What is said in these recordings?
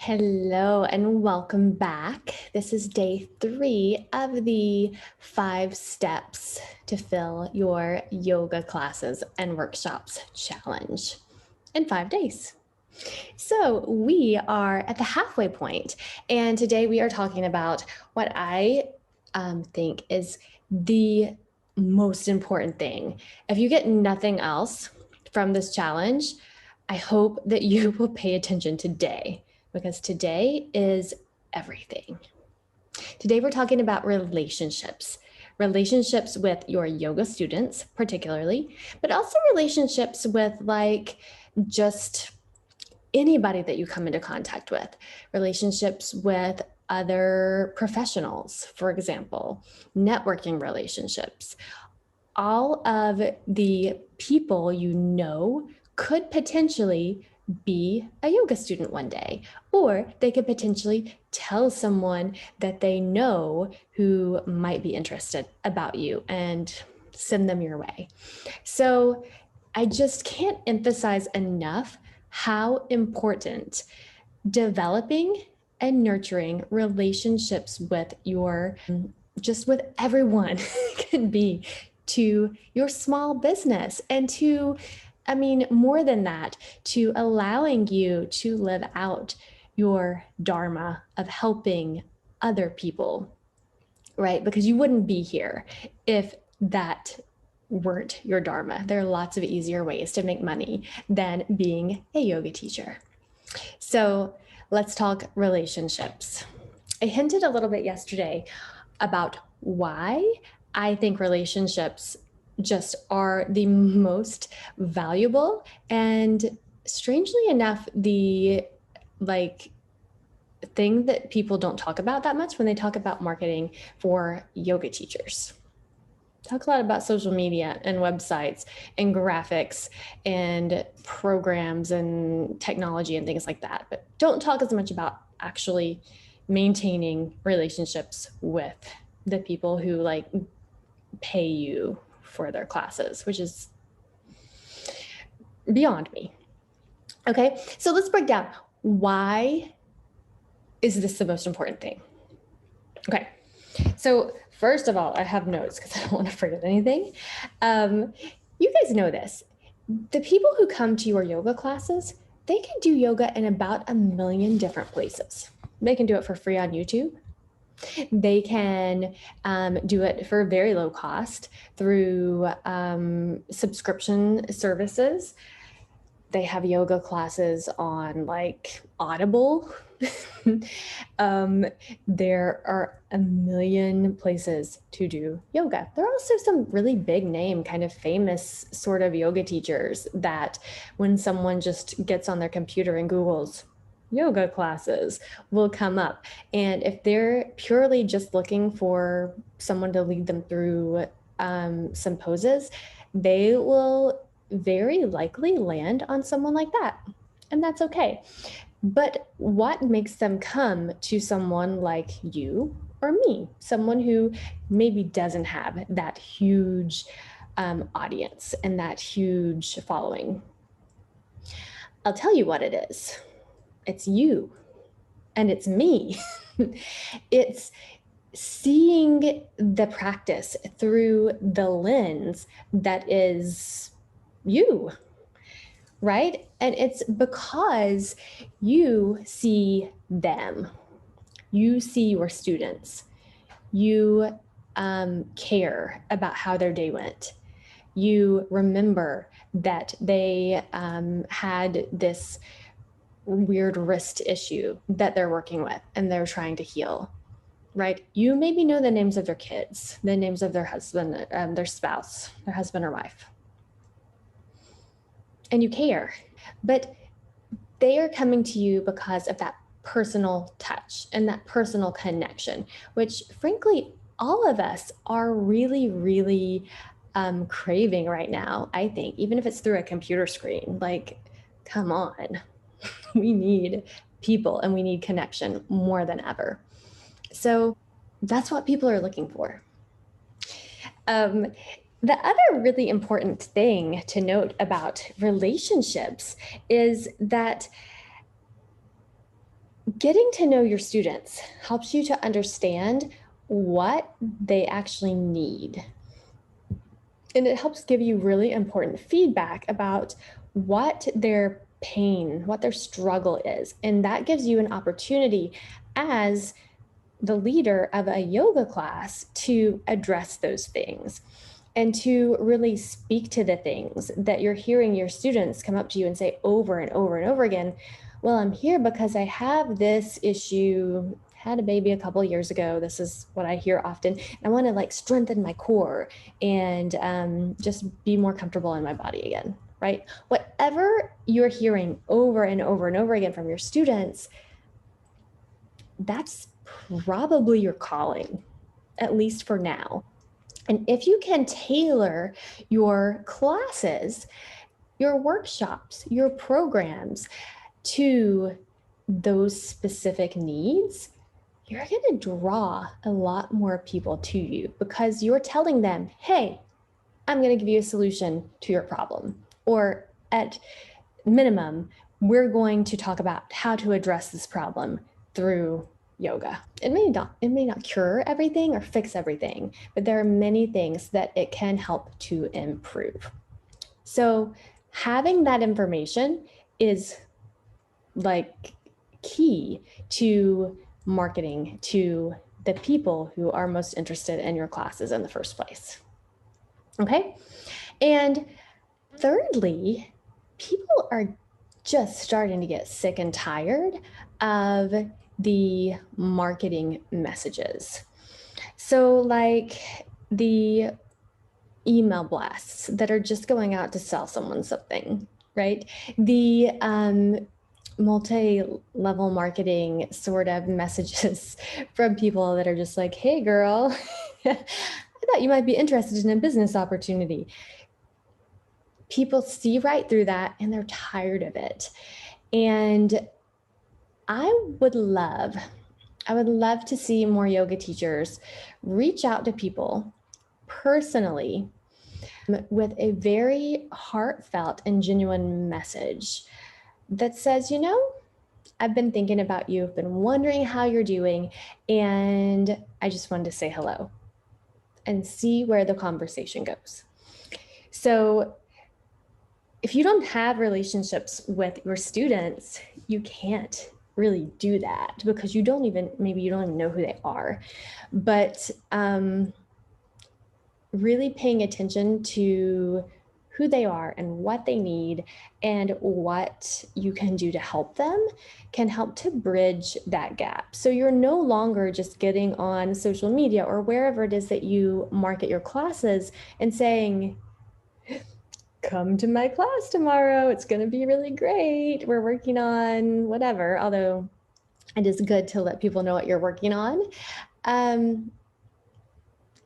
Hello and welcome back. This is day 3 of the 5 steps to fill your yoga classes and workshops challenge in 5 days. So we are at the halfway point, and today we are talking about what I think is the most important thing. If you get nothing else from this challenge, I hope that you will pay attention today, because today is everything. Today we're talking about relationships. Relationships with your yoga students, particularly, but also relationships with just anybody that you come into contact with, relationships with other professionals, for example, networking relationships. All of the people you know could potentially be a yoga student one day, or they could potentially tell someone that they know who might be interested about you and send them your way. So I just can't emphasize enough how important developing and nurturing relationships with just with everyone can be to your small business and to, more than that, to allowing you to live out your dharma of helping other people, right? Because you wouldn't be here if that weren't your dharma. There are lots of easier ways to make money than being a yoga teacher. So let's talk relationships. I hinted a little bit yesterday about why I think relationships just are the most valuable and, strangely enough, the thing that people don't talk about that much when they talk about marketing for yoga teachers. Talk a lot about social media and websites and graphics and programs and technology and things like that, but don't talk as much about actually maintaining relationships with the people who pay you for their classes, which is beyond me. Okay, so let's break down, why is this the most important thing? Okay, so first of all, I have notes because I don't want to forget anything. You guys know this. The people who come to your yoga classes, they can do yoga in about 1,000,000 different places. They can do it for free on YouTube. They can do it for very low cost through subscription services. They have yoga classes on Audible. There are 1,000,000 places to do yoga. There are also some really big name, kind of famous sort of yoga teachers that when someone just gets on their computer and Googles yoga classes will come up. And if they're purely just looking for someone to lead them through some poses, they will very likely land on someone like that. And that's okay. But what makes them come to someone like you or me, someone who maybe doesn't have that huge audience and that huge following? I'll tell you what it is. It's you and it's me. It's seeing the practice through the lens that is you, right? And it's because you see them, you see your students, you care about how their day went. You remember that they had this weird wrist issue that they're working with and they're trying to heal, right? You maybe know the names of their kids, the names of their husband, their spouse, their husband or wife, and you care. But they are coming to you because of that personal touch and that personal connection, which frankly, all of us are really, really craving right now, I think, even if it's through a computer screen. Come on. We need people and we need connection more than ever. So that's what people are looking for. The other really important thing to note about relationships is that Getting to know your students helps you to understand what they actually need. And it helps give you really important feedback about what their pain, what their struggle is. And that gives you an opportunity as the leader of a yoga class to address those things and to really speak to the things that you're hearing your students come up to you and say over and over and over again. Well, I'm here because I have this issue, had a baby a couple years ago. This is what I hear often. I want to like strengthen my core and just be more comfortable in my body again, right? Whatever you're hearing over and over and over again from your students, that's probably your calling, at least for now. And if you can tailor your classes, your workshops, your programs to those specific needs, you're going to draw a lot more people to you because you're telling them, hey, I'm going to give you a solution to your problem. Or at minimum, we're going to talk about how to address this problem through yoga. It may not cure everything or fix everything, but there are many things that it can help to improve. So having that information is like key to marketing to the people who are most interested in your classes in the first place. Okay. And thirdly, people are just starting to get sick and tired of the marketing messages. So like the email blasts that are just going out to sell someone something, right? The multi-level marketing sort of messages from people that are just like, hey girl, I thought you might be interested in a business opportunity. People see right through that and they're tired of it. And I would love to see more yoga teachers reach out to people personally with a very heartfelt and genuine message that says, you know, I've been thinking about you, I've been wondering how you're doing, and I just wanted to say hello and see where the conversation goes. So if you don't have relationships with your students, you can't really do that because maybe you don't even know who they are. But really paying attention to who they are and what they need and what you can do to help them can help to bridge that gap. So you're no longer just getting on social media or wherever it is that you market your classes and saying, come to my class tomorrow. It's going to be really great. We're working on whatever, although it is good to let people know what you're working on.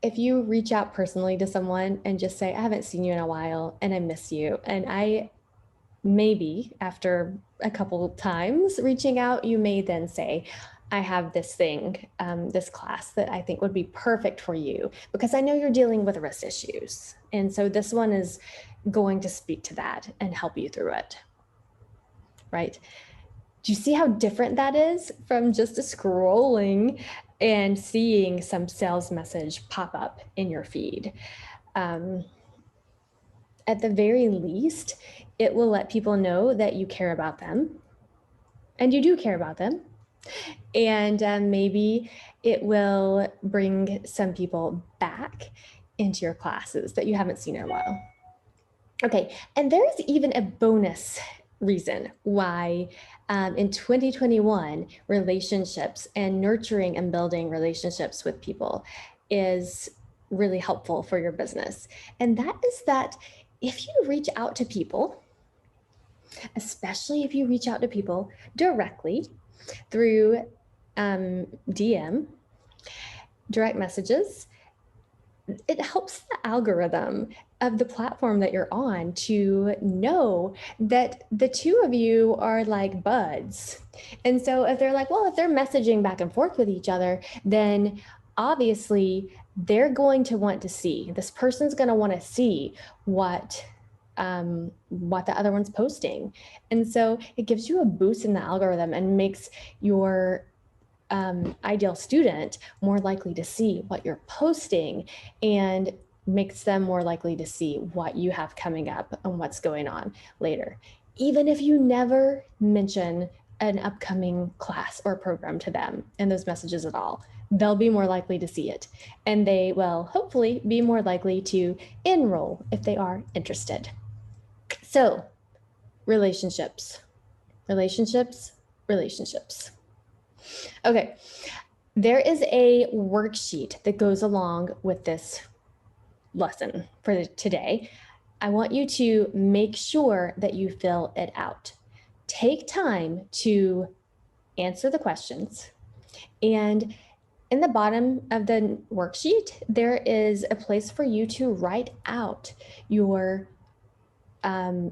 If you reach out personally to someone and just say, I haven't seen you in a while and I miss you. And I maybe after a couple times reaching out, you may then say, I have this thing, this class that I think would be perfect for you because I know you're dealing with wrist issues. And so this one is going to speak to that and help you through it, right? Do you see how different that is from just scrolling and seeing some sales message pop up in your feed? At the very least, it will let people know that you care about them, and you do care about them. And maybe it will bring some people back into your classes that you haven't seen in a while. Okay, and there's even a bonus reason why in 2021, relationships and nurturing and building relationships with people is really helpful for your business. And that is that if you reach out to people, especially if you reach out to people directly through DM, direct messages, it helps the algorithm of the platform that you're on to know that the two of you are like buds. And so if they're like, well, if they're messaging back and forth with each other, then obviously they're going to want to see, this person's going to want to see what what the other one's posting. And so it gives you a boost in the algorithm and makes your ideal student more likely to see what you're posting, and makes them more likely to see what you have coming up and what's going on later. Even if you never mention an upcoming class or program to them in those messages at all, they'll be more likely to see it. And they will hopefully be more likely to enroll if they are interested. So, relationships, relationships, relationships. Okay, there is a worksheet that goes along with this lesson for today. I want you to make sure that you fill it out. Take time to answer the questions. And in the bottom of the worksheet, there is a place for you to write out your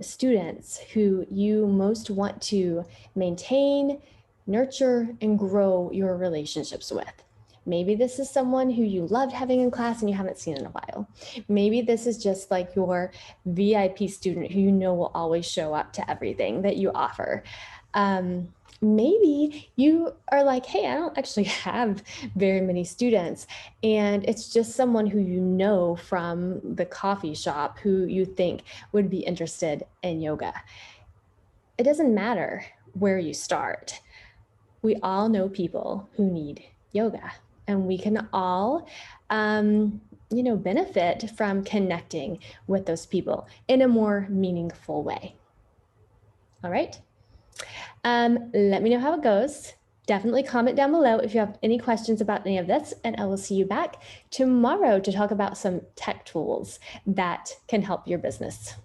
students who you most want to maintain, nurture, and grow your relationships with. Maybe this is someone who you loved having in class and you haven't seen in a while. Maybe this is just like your VIP student who you know will always show up to everything that you offer. Maybe you are like, hey, I don't actually have very many students, and it's just someone who you know from the coffee shop who you think would be interested in yoga. It doesn't matter where you start. We all know people who need yoga, and we can all benefit from connecting with those people in a more meaningful way. All right. Let me know how it goes. Definitely comment down below if you have any questions about any of this, and I will see you back tomorrow to talk about some tech tools that can help your business.